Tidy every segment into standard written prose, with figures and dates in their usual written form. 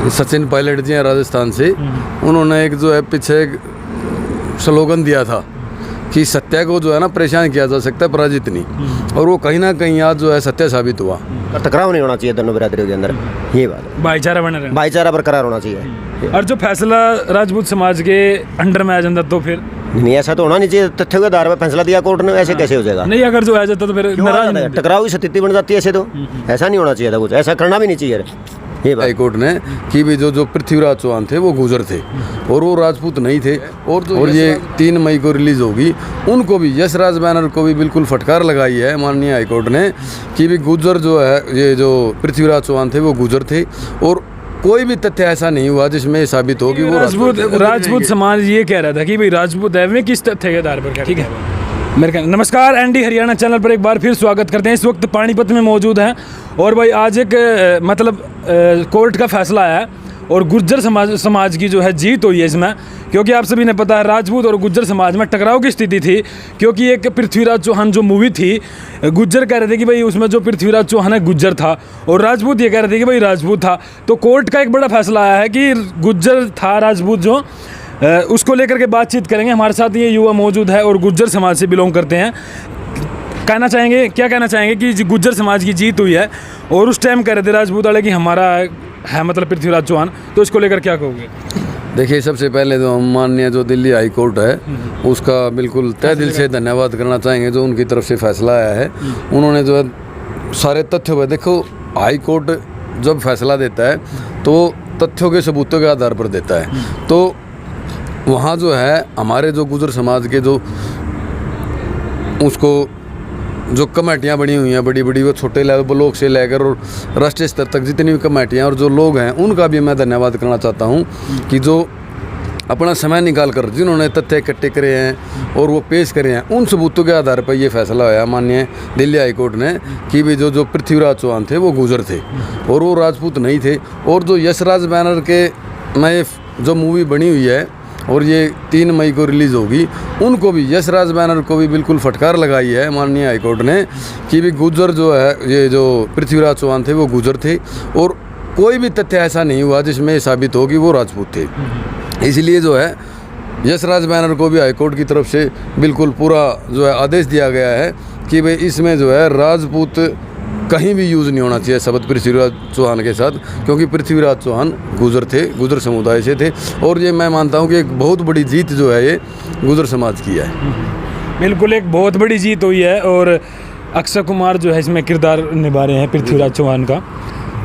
सचिन पायलट जी हैं राजस्थान से, उन्होंने एक जो है पीछे एक स्लोगन दिया था कि सत्य को जो है ना परेशान किया जा सकता है, पराजित नहीं। और वो कहीं ना कहीं आज जो है सत्य साबित हुआ। टकराव नहीं होना चाहिए दोनों बिरादरियों के अंदर, ये बात है। भाईचारा बना रहे। भाईचारा बरकरार होना चाहिए। और जो फैसला राजपूत समाज के अंडर में आ जाता तो फिर नहीं, ऐसा तो होना नहीं चाहिए। तथ्य के आधार पर फैसला दिया कोर्ट ने, ऐसे कैसे हो जाएगा? नहीं, अगर जो आ जाता तो फिर नाराज नहीं। टकराव की स्थिति बन जाती है ऐसे तो। ऐसा नहीं होना चाहिए था, कुछ ऐसा करना भी नहीं चाहिए। ये हाई कोर्ट ने कि भी जो पृथ्वीराज चौहान थे वो गुजर थे और वो राजपूत नहीं थे। और ये 3 मई को रिलीज होगी, उनको भी यशराज बैनर को भी बिल्कुल फटकार लगाई है माननीय हाई कोर्ट ने कि भी गुजर जो है, ये जो पृथ्वीराज चौहान थे वो गुजर थे। और कोई भी तथ्य ऐसा नहीं हुआ जिसमें ये साबित हो कि वो राजपूत समाज ये कह रहा था कि भाई राजपूत है वे किस तथ्य के आधार पर। ठीक है मेरे ख्याल। नमस्कार, एनडी हरियाणा चैनल पर एक बार फिर स्वागत करते हैं। इस वक्त पानीपत में मौजूद हैं और भाई आज एक कोर्ट का फैसला आया है और गुर्जर समाज की जो है जीत हुई है इसमें, क्योंकि आप सभी ने पता है राजपूत और गुर्जर समाज में टकराव की स्थिति थी। क्योंकि एक पृथ्वीराज चौहान जो मूवी थी, गुर्जर कह रहे थे कि भाई उसमें जो पृथ्वीराज चौहान है गुर्जर था और राजपूत ये कह रहे थे कि भाई राजपूत था। तो कोर्ट का एक बड़ा फैसला आया है कि गुर्जर था राजपूत जो, उसको लेकर के बातचीत करेंगे। हमारे साथ ये युवा मौजूद है और गुर्जर समाज से बिलोंग करते हैं। क्या कहना चाहेंगे कि गुर्जर समाज की जीत हुई है और उस टाइम कह रहे थे राजपूत वाले कि हमारा है पृथ्वीराज चौहान, तो इसको लेकर क्या कहोगे? देखिए, सबसे पहले तो हम माननीय जो दिल्ली हाई कोर्ट है उसका बिल्कुल तहे दिल से धन्यवाद करना चाहेंगे। जो उनकी तरफ से फैसला आया है, उन्होंने जो है सारे तथ्यों पर, देखो हाई कोर्ट जब फैसला देता है तो तथ्यों के सबूतों के आधार पर देता है। तो वहाँ जो है हमारे जो गुर्जर समाज के जो उसको जो कमेटियाँ बनी हुई हैं बड़ी बड़ी, वो छोटे लेवल ब्लॉक से लेकर और राष्ट्रीय स्तर तक जितनी भी कमेटियाँ और जो लोग हैं उनका भी मैं धन्यवाद करना चाहता हूँ कि जो अपना समय निकाल कर जिन्होंने तथ्य इकट्ठे करे हैं और वो पेश करे हैं, उन सबूतों के आधार पर ये फैसला आया माननीय दिल्ली हाई कोर्ट ने कि भी जो पृथ्वीराज चौहान थे वो गुजर थे और वो राजपूत नहीं थे। और जो यशराज बैनर के में जो मूवी बनी हुई है और ये 3 मई को रिलीज़ होगी, उनको भी यशराज बैनर को भी बिल्कुल फटकार लगाई है माननीय हाई कोर्ट ने कि भी गुजर जो है, ये जो पृथ्वीराज चौहान थे वो गुजर थे और कोई भी तथ्य ऐसा नहीं हुआ जिसमें साबित हो कि वो राजपूत थे। इसलिए जो है यशराज बैनर को भी हाई कोर्ट की तरफ से बिल्कुल पूरा जो है आदेश दिया गया है कि भाई इसमें जो है राजपूत कहीं भी यूज़ नहीं होना चाहिए शब्द पृथ्वीराज चौहान के साथ, क्योंकि पृथ्वीराज चौहान गुजर थे, गुजर समुदाय से थे। और ये मैं मानता हूँ कि एक बहुत बड़ी जीत जो है ये गुजर समाज की है। बिल्कुल एक बहुत बड़ी जीत हुई है और अक्षय कुमार जो है इसमें किरदार निभा रहे हैं पृथ्वीराज चौहान का।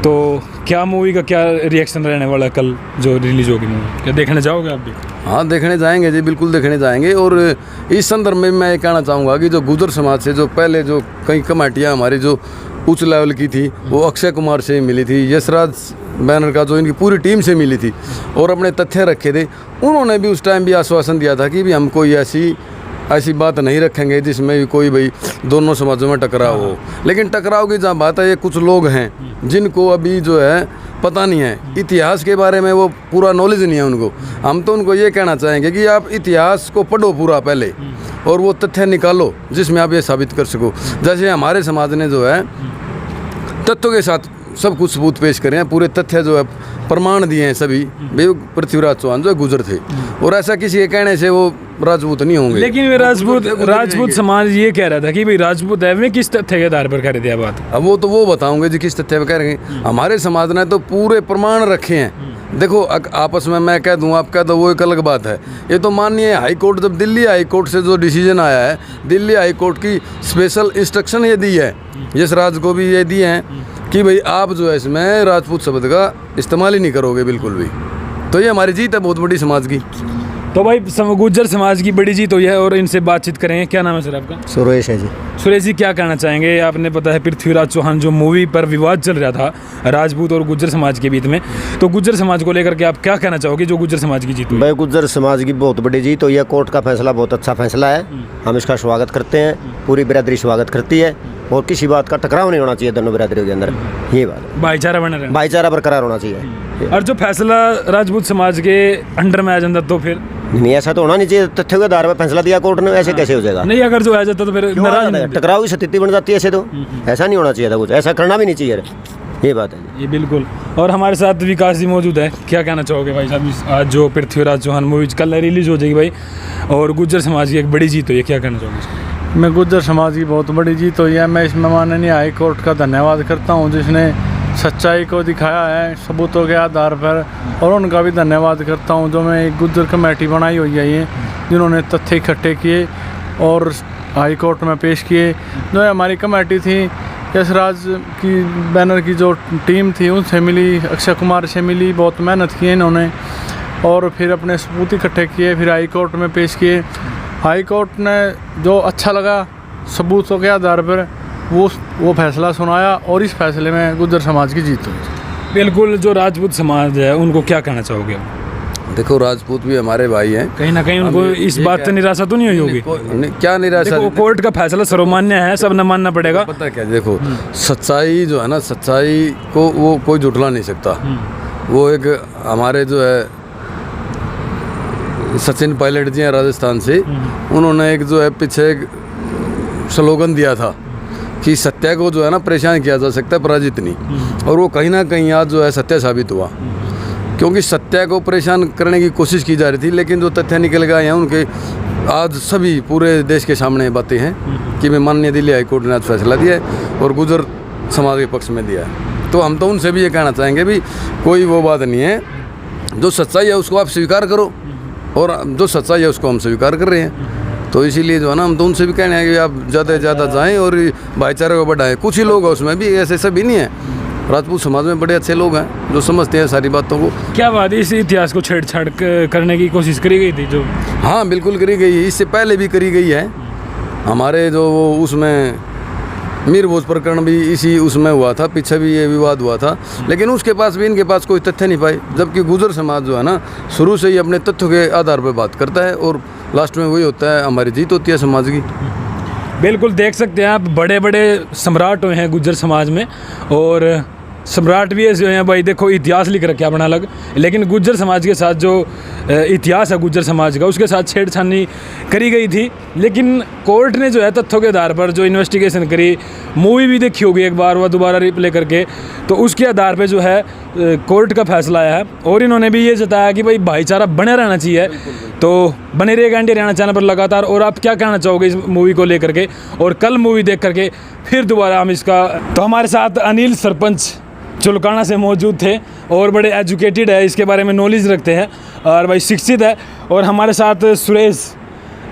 तो क्या मूवी का क्या रिएक्शन रहने वाला है कल जो रिलीज होगी मूवी? क्या देखने जाओगे आप भी? हाँ, देखने जाएंगे जी, बिल्कुल देखने जाएंगे। और इस संदर्भ में मैं ये कहना चाहूँगा कि जो गुजर समाज से जो पहले जो कई कमेटियाँ हमारी जो उच्च लेवल की थी वो अक्षय कुमार से मिली थी, यशराज बैनर का जो इनकी पूरी टीम से मिली थी और अपने तथ्य रखे थे। उन्होंने भी उस टाइम भी आश्वासन दिया था कि भी हम कोई ऐसी बात नहीं रखेंगे जिसमें भी कोई भाई दोनों समाजों में टकराव हो। लेकिन टकराव की जहाँ बात है, ये कुछ लोग हैं जिनको अभी जो है पता नहीं है इतिहास के बारे में, वो पूरा नॉलेज नहीं है उनको। हम तो उनको ये कहना चाहेंगे कि आप इतिहास को पढ़ो पूरा पहले और वो तथ्य निकालो जिसमें आप ये साबित कर सको। जैसे हमारे समाज ने जो है तथ्यों के साथ सब कुछ सबूत पेश करे हैं, पूरे तथ्य जो है प्रमाण दिए हैं सभी, पृथ्वीराज चौहान जो गुजर थे और ऐसा किसी के कहने से वो राजपूत नहीं होंगे। लेकिन वे राजपूत समाज ये कह रहा था कि भाई राजपूत है, वे किस तथ्य के आधार पर कह रहे थे ये बात? अब वो तो वो बताऊंगे जी किस तथ्य पर कह रहे हैं। हमारे समाज ने तो पूरे प्रमाण रखे हैं। देखो आपस में मैं कह दूं, आप कह दो, वो एक अलग बात है। ये तो माननीय हाई कोर्ट, जब दिल्ली हाई कोर्ट से जो डिसीजन आया है, दिल्ली हाई कोर्ट की स्पेशल इंस्ट्रक्शन ये दी है, यशराज को भी ये दी है कि भाई आप जो है इसमें राजपूत शब्द का इस्तेमाल ही नहीं करोगे बिल्कुल भी। तो ये हमारी जीत है बहुत बड़ी समाज की। तो भाई गुर्जर समाज की बड़ी जीत हुई है और इनसे बातचीत करेंगे। क्या नाम है सर आपका? सुरेश है जी। सुरेश जी, क्या कहना चाहेंगे? आपने पता है पृथ्वीराज चौहान जो मूवी पर विवाद चल रहा था राजपूत और गुर्जर समाज के बीच में, तो गुर्जर समाज को लेकर के आप क्या कहना चाहोगे जो गुर्जर समाज की जीत हुई? भाई गुर्जर समाज की बहुत बड़ी जीत हुई है। कोर्ट का फैसला बहुत अच्छा फैसला है, हम इसका स्वागत करते हैं, पूरी बिरादरी स्वागत करती है और किसी बात का टकराव नहीं होना चाहिए दोनों बिरादरियों के अंदर, ये बात है। भाईचारा बना रहे, भाईचारा बरकरार होना चाहिए। और जो फैसला राजपूत समाज के अंडर में आ जाता तो फिर नहीं, ऐसा तो होना नहीं चाहिए। तथ्य के आधार पर फैसला दिया कोर्ट ने, ऐसे कैसे हो जाएगा? नहीं, अगर जो आ जाता तो फिर नाराज नहीं। टकराव की स्थिति बन जाती है ऐसे तो। ऐसा नहीं होना चाहिए था, कुछ ऐसा करना भी नहीं चाहिए। ये बात है जी। ये बिल्कुल। और हमारे साथ विकास जी मौजूद है, क्या कहना चाहोगे भाई साहब आज जो पृथ्वीराज चौहान मूवी कल रिलीज हो जाएगी भाई और गुज्जर समाज की एक बड़ी जीत हुई है, क्या कहना चाहोगे? मैं गुज्जर समाज की बहुत बड़ी जीत हुई है। मैं इसमें माननीय हाई कोर्ट का धन्यवाद करता हूं जिसने सच्चाई को दिखाया है सबूतों के आधार पर, और उनका भी धन्यवाद करता हूं जो मैं एक गुज्जर कमेटी बनाई हुई है ये, जिन्होंने तथ्य इकट्ठे किए और हाई कोर्ट में पेश किए। जो हमारी कमेटी थी यशराज की बैनर की जो टीम थी उनसे मिली, अक्षय कुमार से मिली, बहुत मेहनत की इन्होंने और फिर अपने सबूत इकट्ठे किए, फिर हाई कोर्ट में पेश किए। हाई कोर्ट ने जो अच्छा लगा सबूतों के आधार पर वो फैसला सुनाया और इस फैसले में गुज्जर समाज की जीत हुई। बिल्कुल। जो राजपूत समाज है उनको क्या कहना चाहोगे? देखो राजपूत भी हमारे भाई हैं, कहीं ना कहीं उनको इस बात से निराशा तो नहीं हुई होगी? क्या निराशा? देखो कोर्ट का फैसला सर्वमान्य है, सब न मानना पड़ेगा। पता क्या, देखो सच्चाई जो है ना, सच्चाई को वो कोई झुठला नहीं सकता। वो एक हमारे जो है सचिन पायलट जी हैं राजस्थान से, उन्होंने एक जो है पीछे एक स्लोगन दिया था कि सत्य को जो है ना परेशान किया जा सकता है, पराजित नहीं। और वो कहीं ना कहीं आज जो है सत्य साबित हुआ, क्योंकि सत्य को परेशान करने की कोशिश की जा रही थी, लेकिन जो तथ्य निकल गए हैं उनके आज सभी पूरे देश के सामने बातें हैं कि मैं माननीय दिल्ली हाईकोर्ट ने आज फैसला दिया है और गुज्जर समाज के पक्ष में दिया है। तो हम तो उनसे भी ये कहना चाहेंगे भी कोई वो बात नहीं है, जो सच्चाई है उसको आप स्वीकार करो और जो सच्चाई है उसको हम स्वीकार कर रहे हैं। तो इसीलिए जो है ना हम तो उनसे भी कहने हैं कि आप ज़्यादा से ज़्यादा जाएँ और भाईचारे को बढ़ाएं। कुछ ही लोग हैं उसमें भी, ऐसे सभी नहीं है। राजपूत समाज में बड़े अच्छे लोग हैं जो समझते हैं सारी बातों को। क्या बात है, इस इतिहास को छेड़छाड़ करने की कोशिश करी गई थी जो? हाँ बिल्कुल करी गई है, इससे पहले भी करी गई है। हमारे जो वो उसमें मीर भोज प्रकरण भी इसी उसमें हुआ था, पीछे भी ये विवाद हुआ था, लेकिन उसके पास भी इनके पास कोई तथ्य नहीं पाए। जबकि गुज्जर समाज जो है ना शुरू से ही अपने तथ्यों के आधार पर बात करता है और लास्ट में वही होता है, हमारी जीत होती है समाज की। बिल्कुल देख सकते हैं आप, बड़े बड़े सम्राट हुए हैं गुज्जर समाज में, और सम्राट भी ऐसे हैं भाई, देखो इतिहास लिख रखे अपना अलग, लेकिन गुज्जर समाज के साथ जो इतिहास है गुज्जर समाज का उसके साथ छेड़छानी करी गई थी। लेकिन कोर्ट ने जो है तथ्यों के आधार पर जो इन्वेस्टिगेशन करी, मूवी भी देखी होगी एक बार वह दोबारा रिप्ले करके, तो उसके आधार पर जो है कोर्ट का फैसला आया है। और इन्होंने भी ये जताया कि भाई भाईचारा बने रहना चाहिए, तो बने रहेगा इंडिया हरियाणा चैनल पर लगातार। और आप क्या कहना चाहोगे इस मूवी को लेकर के, और कल मूवी देख करके फिर दोबारा हम इसका। तो हमारे साथ अनिल सरपंच चुलकाना से मौजूद थे और बड़े एजुकेटेड है, इसके बारे में नॉलेज रखते हैं और भाई शिक्षित है। और हमारे साथ सुरेश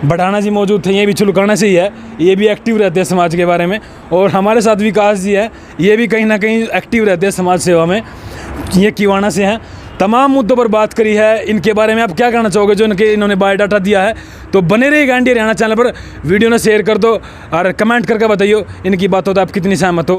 बढ़ाना जी मौजूद थे, ये भी चुलकाना से ही है, ये भी एक्टिव रहते हैं समाज के बारे में। और हमारे साथ विकास जी है, ये भी कहीं ना कहीं एक्टिव रहते हैं समाज सेवा में, ये किवाना से हैं। तमाम मुद्दों पर बात करी है, इनके बारे में आप क्या कहना चाहोगे जो इन्होंने बायोडाटा दिया है? तो बने रहिएगा इंडिया हरियाणा चैनल पर, वीडियो ने शेयर कर दो और कमेंट करके बताइए इनकी बातों तो आप कितनी सहमत हो।